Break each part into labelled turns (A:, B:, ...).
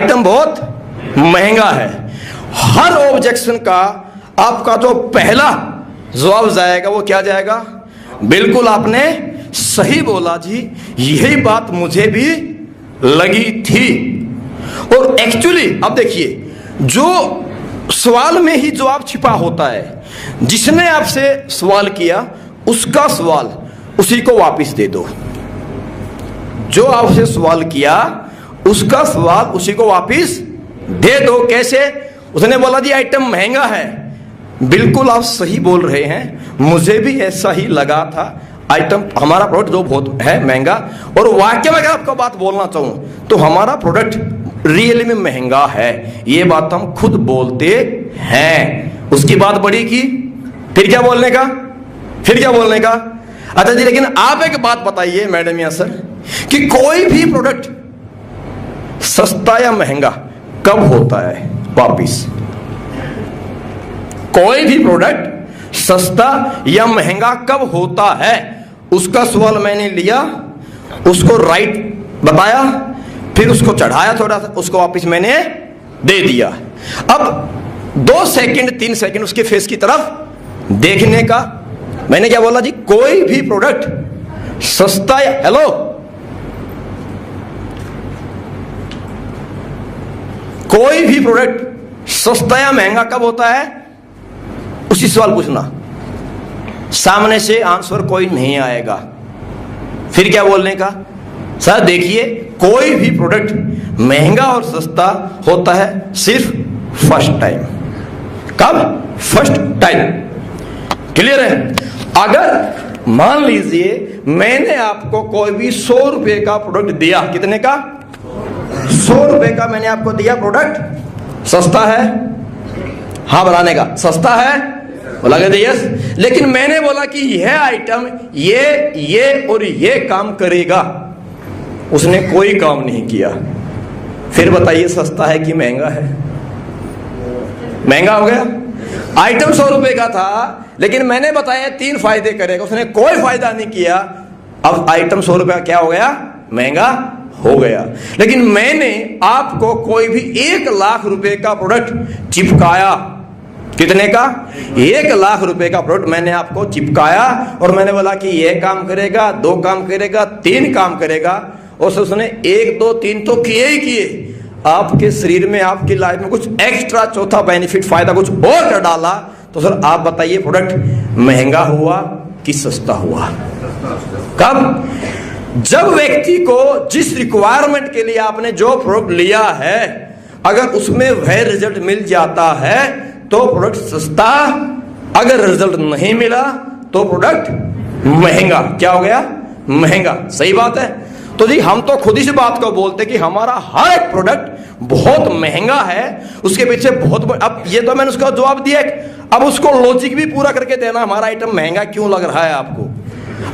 A: Item बहुत महंगा है। हर ऑब्जेक्शन का आपका जो पहला जवाब जाएगा वो क्या जाएगा? बिल्कुल आपने सही बोला जी, यही बात मुझे भी लगी थी। और एक्चुअली अब देखिए, जो सवाल में ही जवाब छिपा होता है। जिसने आपसे सवाल किया उसका सवाल उसी को वापस दे दो। जो आपसे सवाल किया उसका सवाल उसी को वापस दे दो। कैसे? उसने बोला जी आइटम महंगा है। बिल्कुल आप सही बोल रहे हैं, मुझे भी ऐसा ही लगा था। आइटम हमारा प्रोडक्ट जो बहुत है महंगा, और वाकई में अगर आपको बात बोलना चाहूं तो हमारा प्रोडक्ट रियली में महंगा है, ये बात हम खुद बोलते हैं। उसकी बात बड़ी की, फिर क्या बोलने का? अच्छा जी, लेकिन आप एक बात बताइए मैडम या सर, कि कोई भी प्रोडक्ट सस्ता या महंगा कब होता है? वापिस, कोई भी प्रोडक्ट सस्ता या महंगा कब होता है? उसका सवाल मैंने लिया, उसको राइट बताया, फिर उसको चढ़ाया थोड़ा सा, उसको वापस मैंने दे दिया। अब 2 सेकंड 3 सेकंड उसके फेस की तरफ देखने का। मैंने क्या बोला जी? कोई भी प्रोडक्ट सस्ता या, हेलो, कोई भी प्रोडक्ट सस्ता या महंगा कब होता है? उसी सवाल पूछना। सामने से आंसर कोई नहीं आएगा। फिर क्या बोलने का? सर देखिए, कोई भी प्रोडक्ट महंगा और सस्ता होता है सिर्फ फर्स्ट टाइम। कब? First time. क्लियर है? अगर मान लीजिए मैंने आपको कोई भी 100 रुपए का प्रोडक्ट दिया, कितने का? 100 रुपए का मैंने आपको दिया प्रोडक्ट, सस्ता है? हाँ बनाने का, सस्ता है? बोला गया यस। लेकिन मैंने बोला कि यह आइटम ये और ये काम करेगा, उसने कोई काम नहीं किया। फिर बताइए सस्ता है कि महंगा है? महंगा हो गया। आइटम 100 रुपए का था, लेकिन मैंने बताया 3 फायदे करेगा, उसने कोई फायदा नहीं किया। अब आइटम 100 रुपए का क्या हो गया? महंगा हो गया। लेकिन मैंने आपको कोई भी 1 लाख रुपए का प्रोडक्ट चिपकाया, कितने का? 1 लाख रुपए का प्रोडक्ट मैंने आपको चिपकाया, और मैंने बोला कि यह काम करेगा, 2 काम करेगा, 3 काम करेगा, और उसने 1 2 3 तो किए ही किए। आपके शरीर में, आपकी लाइफ में कुछ एक्स्ट्रा चौथा बेनिफिट, फायदा कुछ और कर डाला, तो सर आप बताइए प्रोडक्ट महंगा हुआ कि सस्ता हुआ? कब? जब व्यक्ति को जिस रिक्वायरमेंट के लिए आपने जो प्रोडक्ट लिया है, अगर उसमें वह रिजल्ट मिल जाता है तो प्रोडक्ट सस्ता, अगर रिजल्ट नहीं मिला तो प्रोडक्ट महंगा। क्या हो गया? महंगा। सही बात है। तो जी हम तो खुद इस बात को बोलते कि हमारा हर एक प्रोडक्ट बहुत महंगा है, उसके पीछे बहुत अब ये तो मैंने उसका जवाब दिया, अब उसको लॉजिक भी पूरा करके देना, हमारा आइटम महंगा क्यों लग रहा है आपको।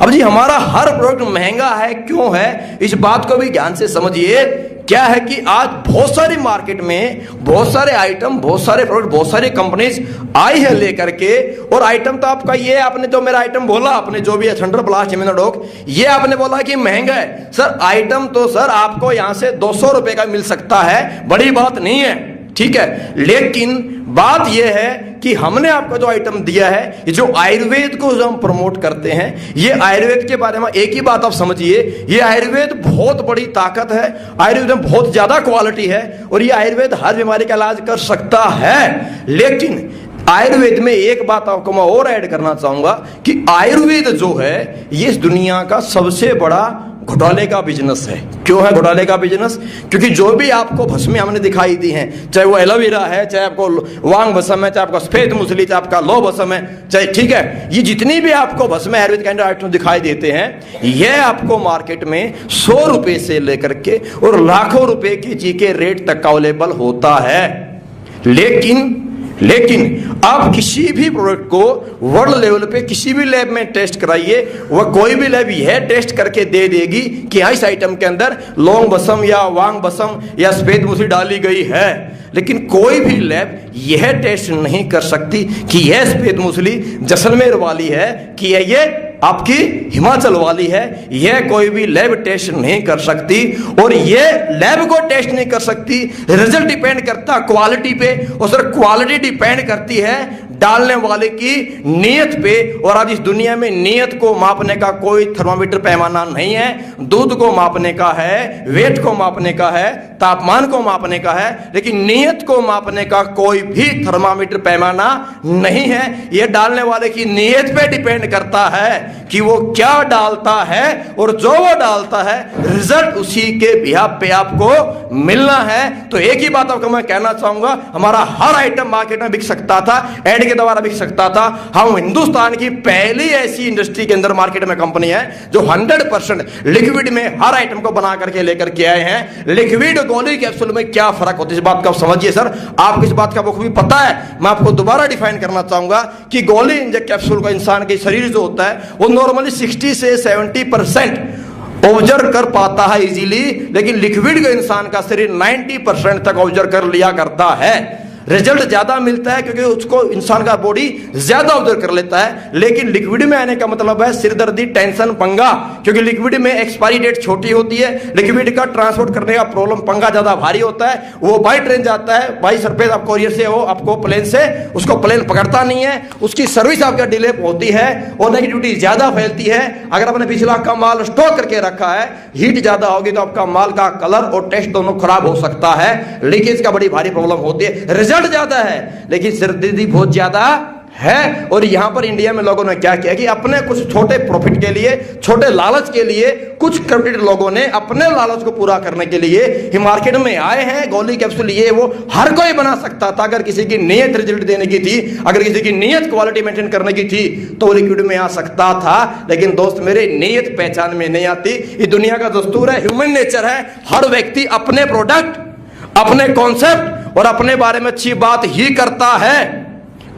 A: अब जी हमारा हर प्रोडक्ट महंगा है क्यों है, इस बात को भी ध्यान से समझिए। क्या है कि आज बहुत सारी मार्केट में बहुत सारे आइटम, बहुत सारे प्रोडक्ट, बहुत सारी कंपनीज आई है लेकर के, और आइटम तो आपका ये, आपने जो मेरा आइटम बोला, आपने जो भी थंडर ब्लास्ट इम्यूनोडॉक, ये आपने बोला कि महंगा है। सर आइटम तो सर आपको यहां से 200 रुपए का मिल सकता है, बड़ी बात नहीं है, ठीक है। लेकिन बात यह है कि हमने आपको जो आइटम दिया है, ये जो आयुर्वेद को जो हम प्रमोट करते हैं, ये आयुर्वेद के बारे में एक ही बात आप समझिए, ये आयुर्वेद बहुत बड़ी ताकत है, आयुर्वेद में बहुत ज्यादा क्वालिटी है, और ये आयुर्वेद हर बीमारी का इलाज कर सकता है। लेकिन आयुर्वेद में एक बात आपको मैं और ऐड करना चाहूंगा कि आयुर्वेद जो है ये इस दुनिया का सबसे बड़ा घोटाले का बिजनेस है। क्यों है घोटाले का बिजनेस? क्योंकि जो भी आपको भस्में हमने दिखाई दी हैं, चाहे वो एलोवेरा है, चाहे आपको वांग भस्म है, चाहे आपका सफेद मूसली, चाहे आपका लो भस्म है, चाहे, ठीक है, ये जितनी भी आपको भस्में आयुर्वेद के अंदर आइटम दिखाई देते हैं, यह आपको मार्केट में 100 रुपए से लेकर के और लाखों रुपए के जी के रेट तक अवेलेबल होता है। लेकिन आप किसी भी प्रोडक्ट को वर्ल्ड लेवल पे किसी भी लैब में टेस्ट कराइए, वह कोई भी लैब यह टेस्ट करके दे देगी कि इस आइटम के अंदर लौंग भस्म या वांग भस्म या सफेद मूसली डाली गई है। लेकिन कोई भी लैब यह टेस्ट नहीं कर सकती कि यह सफेद मूसली जैसलमेर वाली है कि ये आपकी हिमाचल वाली है, यह कोई भी लैब टेस्ट नहीं कर सकती, और यह लैब को टेस्ट नहीं कर सकती। रिजल्ट डिपेंड करता क्वालिटी पे, और सर क्वालिटी डिपेंड करती है डालने वाले की नीयत पे। और आज इस दुनिया में नीयत को मापने का कोई थर्मामीटर पैमाना नहीं है। दूध को मापने का है, वेट को मापने का है, तापमान को मापने का है, लेकिन नीयत को मापने का कोई भी थर्मामीटर पैमाना नहीं है। यह डालने वाले की नीयत पे डिपेंड करता है कि वो क्या डालता है, और जो वो डालता है रिजल्ट उसी के बिहाफ पे आपको मिलना है। तो एक ही बात आपको मैं कहना चाहूंगा, हमारा हर आइटम मार्केट में बिक सकता था, एड के द्वारा बिक सकता था। हम हिंदुस्तान की पहली ऐसी इंडस्ट्री के अंदर मार्केट में कंपनी है जो 100% लिक्विड में हर आइटम को बना करके लेकर के आए हैं। लिक्विड गोली कैप्सूल में क्या फर्क होता है, इस बात को आप समझिए सर। आपको इस बात का बखूबी पता है, मैं आपको दोबारा डिफाइन करना चाहूंगा कि गोली इंजेक्ट कैप्सूल का इंसान के शरीर जो होता है वो नॉर्मली 60 से 70% ऑब्जर्व कर पाता है इजीली, लेकिन लिक्विड का इंसान का शरीर 90% तक ऑब्जर्व कर लिया करता है। रिजल्ट ज्यादा मिलता है क्योंकि उसको इंसान का बॉडी ज्यादा ऑब्जर्व कर लेता है। लेकिन लिक्विड में आने का मतलब है सिरदर्दी, टेंशन, पंगा, क्योंकि लिक्विड में एक्सपायरी डेट छोटी होती है। लिक्विड का ट्रांसपोर्ट करने का प्रॉब्लम, पंगा ज्यादा भारी होता है। वो बाई ट्रेन जाता है, बाई सरफेस आप कोरियर से हो, आपको प्लेन से, उसको प्लेन पकड़ता नहीं है, उसकी सर्विस आपका डिले होती है, और नेगेटिविटी ज्यादा फैलती है। अगर आपने पिछला का माल स्टॉक करके रखा है, हीट ज्यादा होगी तो आपका माल का कलर और टेस्ट दोनों खराब हो सकता है। लीकेज का बड़ी भारी प्रॉब्लम होती है। ज्यादा है लेकिन सिरदर्दी बहुत ज्यादा है। और यहां पर इंडिया में लोगों ने क्या किया कि अपने कुछ छोटे प्रॉफिट के लिए, छोटे लालच के लिए, कुछ करप्टेड लोगों ने अपने लालच को पूरा करने के लिए ही मार्केट में आए हैं। गोली कैप्सूल ये वो हर कोई बना सकता था, अगर किसी की नीयत रिजल्ट देने की थी, अगर किसी की नीयत क्वालिटी मेंटेन करने की थी तो लिक्विड में आ सकता था। लेकिन दोस्त मेरे, नीयत पहचान में नहीं आती। ये दुनिया का दस्तूर है, ह्यूमन नेचर है। हर व्यक्ति अपने प्रोडक्ट, अपने कॉन्सेप्ट और अपने बारे में अच्छी बात ही करता है,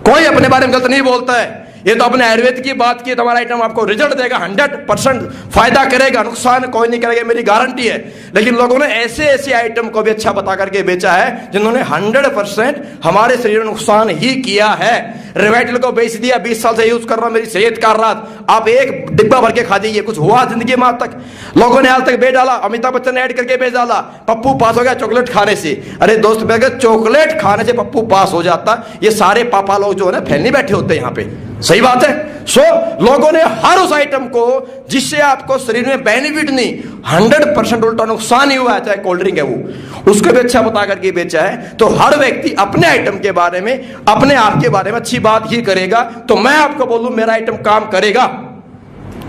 A: कोई अपने बारे में गलत नहीं बोलता है। ये तो अपने आयुर्वेद की बात की, तुम्हारा आइटम आपको रिजल्ट देगा, 100% फायदा करेगा, नुकसान कोई नहीं करेगा, मेरी गारंटी है। लेकिन लोगों ने ऐसे ऐसे आइटम को भी अच्छा बता करके बेचा है जिन्होंने 100% हमारे शरीर में नुकसान ही किया है। रिवाइटल को बेच दिया, 20 साल से यूज कर रहा हूं, मेरी सेहत कर रहा, आप एक डिब्बा भर के खा दीजिए, कुछ हुआ जिंदगी में आज तक? लोगों ने आज तक बेच डाला, अमिताभ बच्चन ने ऐड करके बेच डाला, पप्पू पास हो गया चॉकलेट खाने से। अरे दोस्त, अगर चॉकलेट खाने से पप्पू पास हो जाता, ये सारे पापा लोग जो है ना फैलने बैठे होते हैं यहाँ पे। सही बात है। सो लोगों ने हर उस आइटम को जिससे आपको शरीर में बेनिफिट नहीं, 100% उल्टा नुकसान ही हुआ है, चाहे कोल्ड ड्रिंक है वो, उसको भी अच्छा बता करके बेचा है। तो हर व्यक्ति अपने आइटम के बारे में, अपने आप के बारे में अच्छी बात ही करेगा। तो मैं आपको बोलूं मेरा आइटम काम करेगा,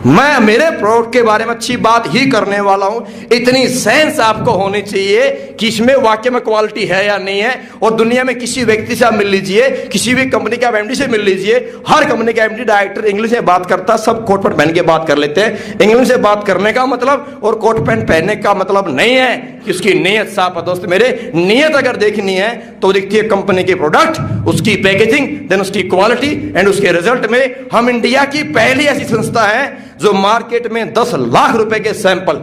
A: मैं मेरे प्रोडक्ट के बारे में अच्छी बात ही करने वाला हूं। इतनी सेंस आपको होनी चाहिए कि इसमें वाकई में क्वालिटी है या नहीं है। और दुनिया में किसी व्यक्ति से आप मिल लीजिए, किसी भी कंपनी के एमडी से मिल लीजिए, हर कंपनी का एमडी डायरेक्टर इंग्लिश में बात करता, सब कोट पैंट पहन के बात कर लेते हैं। इंग्लिश से बात करने का मतलब और कोट पैंट पहनने का मतलब नहीं है कि उसकी नीयत साफ है। दोस्त मेरे, नीयत अगर देखनी है तो दिखती है कंपनी के प्रोडक्ट, उसकी पैकेजिंग, देन उसकी क्वालिटी एंड उसके रिजल्ट में। हम इंडिया की पहली ऐसी संस्था है जो मार्केट में 10 लाख रुपए के सैंपल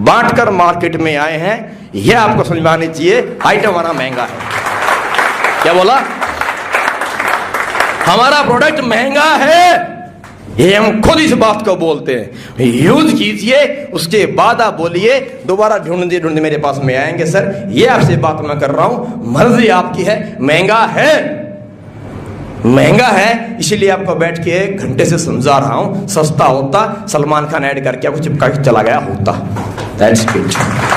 A: बांटकर मार्केट में आए हैं। यह आपको समझ में आनी चाहिए। आइटम हमारा महंगा है। क्या बोला? हमारा प्रोडक्ट महंगा है, ये हम खुद इस बात को बोलते हैं। यूज कीजिए, उसके बाद आप बोलिए दोबारा ढूंढते ढूंढते मेरे पास में आएंगे, सर ये आपसे बात मैं कर रहा हूं, मर्जी आपकी है। महंगा है, महंगा है, इसीलिए आपको बैठ के 1 घंटे से समझा रहा हूं। सस्ता होता सलमान खान ऐड करके आपको चिपका के चला गया होता। That's it.